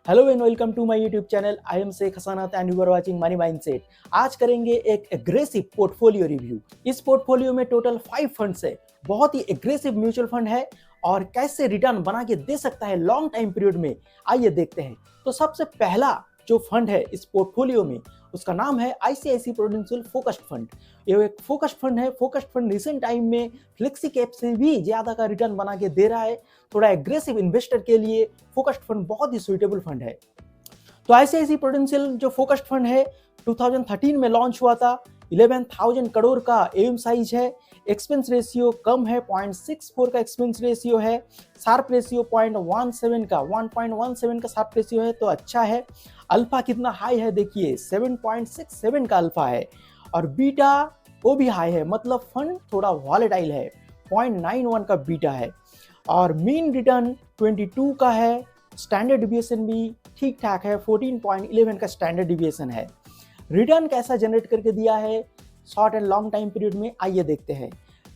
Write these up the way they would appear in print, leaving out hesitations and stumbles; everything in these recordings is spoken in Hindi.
Hello and welcome to my YouTube channel. I am Sheikh Hasnat and you are watching money mindset. आज करेंगे एक एग्रेसिव पोर्टफोलियो रिव्यू। इस पोर्टफोलियो में टोटल 5 फंड्स है। बहुत ही एग्रेसिव म्यूचुअल फंड है और कैसे रिटर्न बना के दे सकता है लॉन्ग टाइम पीरियड में, आइए देखते हैं। तो सबसे पहला जो फंड है इस पोर्टफोलियो में, उसका नाम है आईसीआईसी प्रूडेंशियल फोकस्ड फंड। ये एक फोकस्ड फंड है। फोकस्ड फंड रिसेंट टाइम में फ्लेक्सी कैप से भी ज्यादा का रिटर्न बना के दे रहा है। थोड़ा एग्रेसिव इन्वेस्टर के लिए फोकस्ड फंड बहुत ही सुइटेबल फंड है। तो आईसीआईसी प्रूडेंशियल जो फोकस्ड फंड है 2013 में लॉन्च हुआ था। 11,000 करोड़ का एम साइज है। एक्सपेंस रेशियो कम है, 0.64 का एक्सपेंस रेशियो है। शार्प रेशियो 1.17 का शार्प रेशियो है, तो अच्छा है। अल्फा कितना हाई है देखिए, 7.67 का अल्फा है और बीटा वो भी हाई है, मतलब फंड थोड़ा वॉलेटाइल है, 0.91 का बीटा है और मीन रिटर्न 22 का है। स्टैंडर्ड डिविएशन भी ठीक ठाक है, 14.11 का स्टैंडर्ड डिविएशन है। रिटर्न कैसा जनरेट करके दिया है short and long time period में, आइए देखते हैं।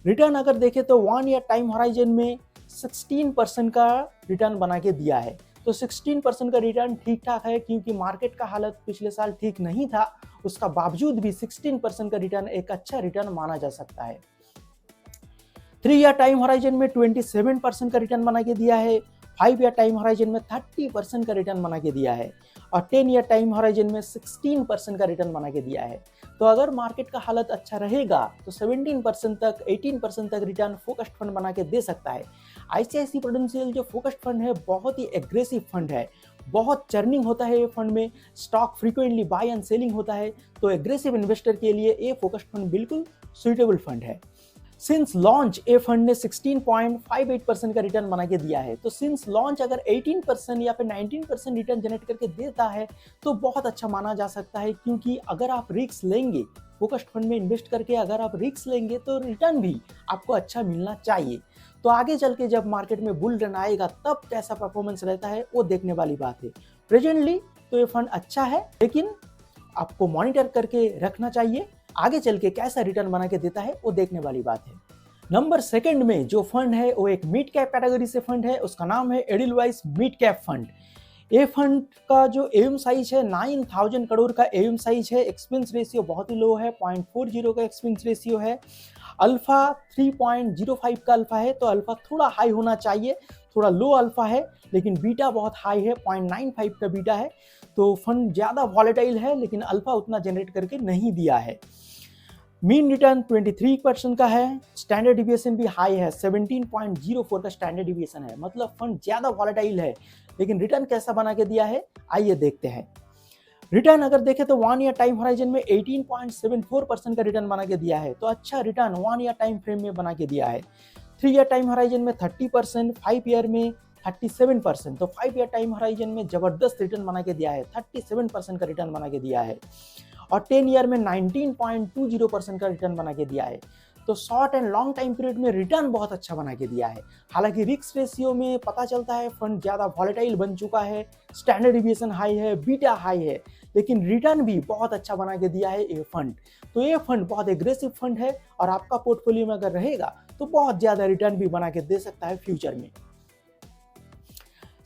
रिटर्न अगर देखें तो 1 ईयर टाइम होराइजन में 16% का रिटर्न बना के दिया है। तो 16% का रिटर्न ठीक ठाक है, क्योंकि मार्केट का हालत पिछले साल ठीक नहीं था, उसका बावजूद भी 16% का रिटर्न एक अच्छा रिटर्न माना जा सकता है। 3 ईयर टाइम होराइजन में 27% का रिटर्न बना के दिया है। 5 ईयर टाइम होराइजन में 30% का रिटर्न बना के दिया है और 10 ईयर टाइम होराइजन में 16% का रिटर्न बना के दिया है। तो अगर मार्केट का हालत अच्छा रहेगा तो 17% तक 18% तक रिटर्न फोकस्ड फंड बना के दे सकता है। आईसीआईसी प्रूडेंशियल जो फोकस्ड फंड है बहुत ही एग्रेसिव फंड है। बहुत चर्निंग होता है ये फंड में, stock frequently buy and selling होता है। तो एग्रेसिव इन्वेस्टर के लिए ये फोकस्ड फंड बिल्कुल सुइटेबल फंड है। सिंस लॉन्च ए फंड ने 16.58% का रिटर्न बना के दिया है। तो सिंस लॉन्च अगर 18% या फिर 19% रिटर्न जनरेट करके देता है तो बहुत अच्छा माना जा सकता है, क्योंकि अगर आप रिस्क लेंगे फोकस्ड फंड में इन्वेस्ट करके, अगर आप रिस्क लेंगे तो रिटर्न भी आपको अच्छा मिलना चाहिए। तो आगे चल के जब मार्केट में बुल रन आएगा तब कैसा परफॉर्मेंस रहता है वो देखने वाली बात है। प्रेजेंटली तो ये फंड अच्छा है, लेकिन आपको मॉनिटर करके रखना चाहिए। आगे चल के कैसा रिटर्न बना के देता है वो देखने वाली बात है। नंबर सेकंड में जो फंड है वो एक मिड कैप कैटेगरी से फंड है, उसका नाम है एडिलवाइस मिड कैप फंड। ये फंड का जो एम साइज है 9,000 करोड़ का एम साइज है। एक्सपेंस रेशियो बहुत ही लो है, 0.40 का एक्सपेंस रेशियो है। अल्फा 3.05 का अल्फा है, तो अल्फा थोड़ा हाई होना चाहिए, थोड़ा लो अल्फा है, लेकिन बीटा बहुत हाई है, 0.95 का बीटा है। तो फंड ज़्यादा वॉलेटाइल है, लेकिन अल्फा उतना जनरेट करके नहीं दिया है। मीन रिटर्न 23% का है। स्टैंडर्ड डिविएशन भी हाई है, 17.04 का स्टैंडर्ड डिविएशन है, मतलब फंड ज़्यादा वॉलेटाइल है। लेकिन रिटर्न कैसा बना के दिया है आइए देखते हैं। रिटर्न अगर देखें तो 1 ईयर टाइम होराइजन में 18.74% का रिटर्न बना के दिया है, तो अच्छा रिटर्न 1 ईयर टाइम फ्रेम में बना के दिया है। 3 ईयर टाइम होराइजन में 30%, 5 ईयर में 37%। तो 5 ईयर टाइम होराइजन में जबरदस्त रिटर्न बना के दिया है, 37% का रिटर्न बना के दिया है और 10 ईयर में 19.20% का रिटर्न बना के दिया है। तो short and long time period में रिटर्न बहुत अच्छा बना के दिया है। हालांकि रिस्क रेशियो में पता चलता है फंड ज़्यादा वॉलेटाइल बन चुका है, स्टैंडर्ड डिविएशन हाई है, बीटा हाई है, लेकिन रिटर्न भी बहुत अच्छा बना के दिया है ये फंड। तो ये फंड बहुत एग्रेसिव फंड है और आपका पोर्टफोलियो में अगर रहेगा तो बहुत ज़्यादा रिटर्न भी बना के दे सकता है फ्यूचर में।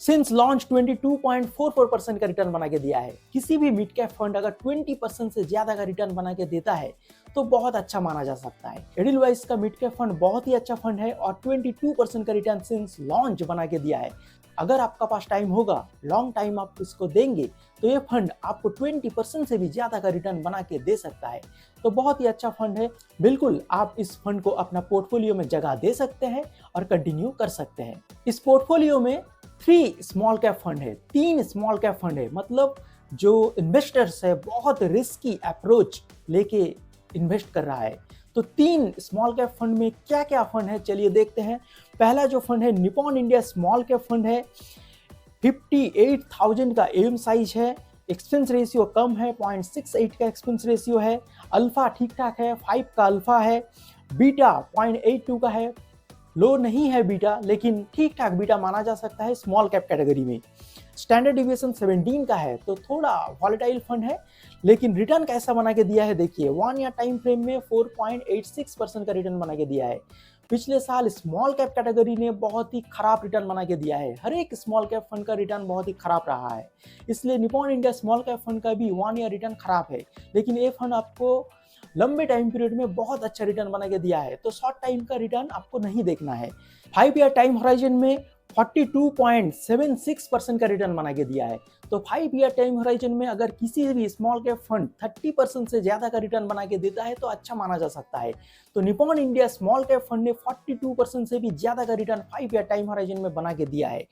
सिंस लॉन्च 22.44% का रिटर्न बना के दिया है। किसी भी मिड कैप फंड अगर 20% से ज्यादा का रिटर्न बना के देता है तो बहुत अच्छा माना जा सकता है। एडिलवाइस का मिड कैप फंड बहुत ही अच्छा फंड है और 22% का रिटर्न सिंस लॉन्च बना के दिया है। अगर आपका पास टाइम होगा, लॉन्ग टाइम आप इसको देंगे, तो ये फंड आपको 20% से भी ज्यादा का रिटर्न बना के दे सकता है। तो बहुत ही अच्छा फंड है, बिल्कुल आप इस फंड को अपना पोर्टफोलियो में जगह दे सकते हैं और कंटिन्यू कर सकते हैं। इस पोर्टफोलियो में 3 स्मॉल कैप फंड है, 3 स्मॉल कैप फंड है, मतलब जो इन्वेस्टर्स है बहुत रिस्की अप्रोच लेके इन्वेस्ट कर रहा है। तो 3 स्मॉल कैप फंड में क्या क्या फंड है चलिए देखते हैं। पहला जो फंड है Nippon India small cap fund है, 58,000 का एम साइज है। एक्सपेंस रेशियो कम है, 0.68 का एक्सपेंस रेशियो है। अल्फा ठीक ठाक है, 5 का अल्फा है। बीटा 0.82 का है, लो नहीं है बीटा, लेकिन ठीक ठाक बीटा माना जा सकता है स्मॉल कैप कैटेगरी में। स्टैंडर्ड डिविएशन 17 का है, तो थोड़ा वॉलेटाइल फंड है, लेकिन रिटर्न कैसा बना के दिया है देखिए। 1 ईयर टाइम फ्रेम में 4.86% का रिटर्न बना के दिया है। पिछले साल स्मॉल कैप कैटेगरी ने बहुत ही खराब रिटर्न बना के दिया है। हर एक स्मॉल कैप फंड का रिटर्न बहुत ही खराब रहा है, इसलिए Nippon India small cap fund का भी 1 ईयर रिटर्न खराब है। लेकिन ये फंड आपको लंबे टाइम पीरियड में बहुत अच्छा रिटर्न बना के दिया है, तो शॉर्ट टाइम का रिटर्न आपको नहीं देखना है। 5 ईयर टाइम होराइजन में 42.76% का रिटर्न बना के दिया है। तो 5 ईयर टाइम होराइजन में अगर किसी भी स्मॉल कैप फंड 30% से ज्यादा का रिटर्न बना के देता है तो अच्छा माना जा सकता है। तो Nippon India small cap fund ने 42% से भी ज्यादा का रिटर्न 5 ईयर टाइम होराइजन में बना के दिया है।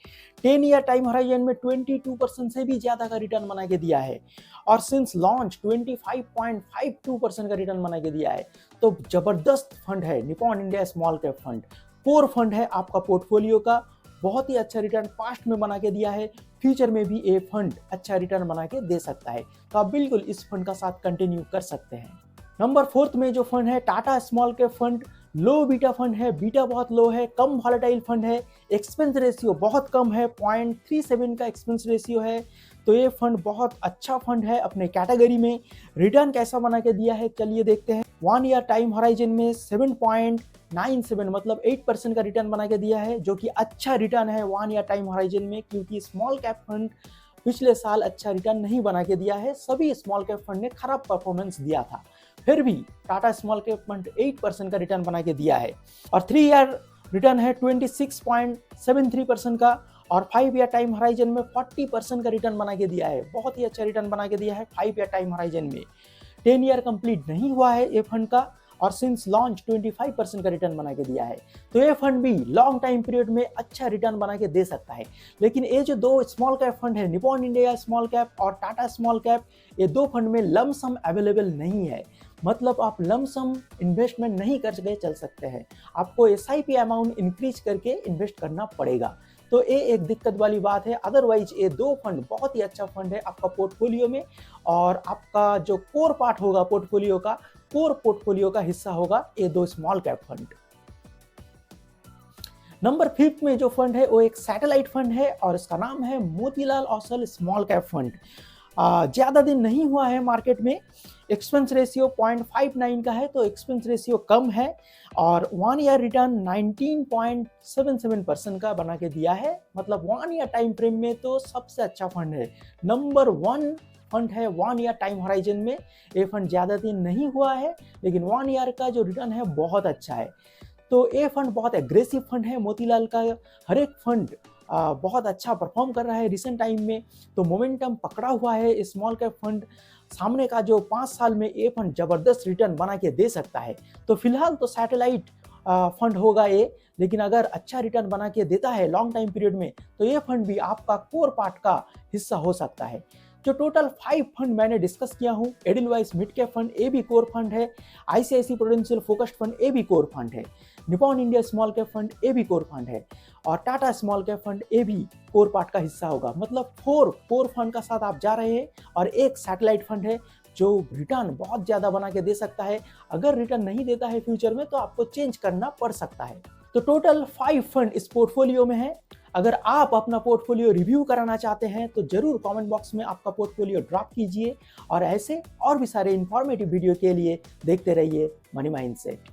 10 ईयर टाइम होराइजन में 22% से भी ज्यादा का रिटर्न बना के दिया है, और सिंस लॉन्च 25.52% का रिटर्न बना के दिया है। तो जबरदस्त फंड है Nippon India small cap fund. Core fund है आपका पोर्टफोलियो का, बहुत ही अच्छा रिटर्न पास्ट में बना के दिया है, फ्यूचर में भी ये फंड अच्छा रिटर्न बना के दे सकता है। तो आप बिल्कुल इस फंड का साथ कंटिन्यू कर सकते हैं। नंबर 4 में जो फंड है Tata small cap fund, low beta fund है, बीटा बहुत लो है, कम वॉलेटाइल फंड है, एक्सपेंस रेशियो बहुत कम है, 0.37 का एक्सपेंस रेशियो है। तो ये फंड बहुत अच्छा फंड है अपने कैटेगरी में। रिटर्न कैसा बना के दिया है चलिए देखते हैं। 1 ईयर टाइम होराइजन में 7.97 मतलब 8% का रिटर्न बना के दिया है, जो कि अच्छा रिटर्न है 1 ईयर टाइम होराइजन में, क्योंकि स्मॉल कैप फंड पिछले साल अच्छा रिटर्न नहीं बना के दिया है। सभी स्मॉल कैप फंड ने खराब परफॉर्मेंस दिया था, फिर भी टाटा स्मॉल कैप फंड 8% का रिटर्न बना के दिया है। और 3 ईयर रिटर्न है 26.73% का, और 5 ईयर टाइम होराइजन में 40% का रिटर्न बना के दिया है। बहुत ही अच्छा रिटर्न बना के दिया है 5 ईयर टाइम होराइजन में। 10 ईयर कंप्लीट नहीं हुआ है ये फंड का, और सिंस लॉन्च 25% का रिटर्न बना के दिया है। तो ये फंड भी लॉन्ग टाइम पीरियड में अच्छा रिटर्न बना के दे सकता है। लेकिन ये जो दो स्मॉल कैप फंड है, निप्पॉन इंडिया स्मॉल कैप और टाटा स्मॉल कैप, ये दो फंड में लम सम अवेलेबल नहीं है। मतलब आप लम सम इन्वेस्टमेंट नहीं करके चल सकते हैं, आपको SIP अमाउंट इंक्रीज करके इन्वेस्ट करना पड़ेगा। तो ये एक दिक्कत वाली बात है। अदरवाइज ये दो फंड बहुत ही अच्छा फंड है आपका पोर्टफोलियो में, और आपका जो कोर पार्ट होगा पोर्टफोलियो का, कोर पोर्टफोलियो का हिस्सा होगा ये दो स्मॉल कैप फंड। नंबर 5 में जो फंड है वो एक सैटेलाइट फंड है, और इसका नाम है Motilal Oswal small cap fund. ज़्यादा दिन नहीं हुआ है मार्केट में, एक्सपेंस रेशियो 0.59 का है, तो एक्सपेंस रेशियो कम है, और 1 ईयर रिटर्न 19.77% का बना के दिया है। मतलब 1 ईयर टाइम फ्रेम में तो सबसे अच्छा फंड है, नंबर 1 फंड है 1 ईयर टाइम होराइजन में। ये फंड ज़्यादा दिन नहीं हुआ है, लेकिन 1 ईयर का जो रिटर्न है बहुत अच्छा है। तो ये फंड बहुत एग्रेसिव फंड है मोतीलाल का। हर एक फंड बहुत अच्छा परफॉर्म कर रहा है रिसेंट टाइम में, तो मोमेंटम पकड़ा हुआ है स्मॉल कैप फंड। सामने का जो 5 साल में ये फंड जबरदस्त रिटर्न बना के दे सकता है। तो फिलहाल तो सैटेलाइट फंड होगा ये, लेकिन अगर अच्छा रिटर्न बना के देता है लॉन्ग टाइम पीरियड में, तो ये फंड भी आपका कोर पार्ट का हिस्सा हो सकता है। जो टोटल 5 फंड मैंने डिस्कस किया हूँ, एडिलवाइस मिड कैप फंड ए भी कोर फंड है, ICICI प्रूडेंशियल फोकस्ड फंड ए भी कोर फंड है, Nippon India small cap fund ए भी कोर फंड है, और टाटा स्मॉल कैप फंड ए भी कोर पार्ट का हिस्सा होगा। मतलब 4 कोर फंड का साथ आप जा रहे हैं, और एक सैटेलाइट फंड है जो रिटर्न बहुत ज़्यादा बना के दे सकता है। अगर रिटर्न नहीं देता है फ्यूचर में तो आपको चेंज करना पड़ सकता है। तो टोटल 5 फंड इस पोर्टफोलियो में है। अगर आप अपना पोर्टफोलियो रिव्यू कराना चाहते हैं तो जरूर कमेंट बॉक्स में आपका पोर्टफोलियो ड्रॉप कीजिए, और ऐसे और भी सारे इंफॉर्मेटिव वीडियो के लिए देखते रहिए मनी माइंडसेट।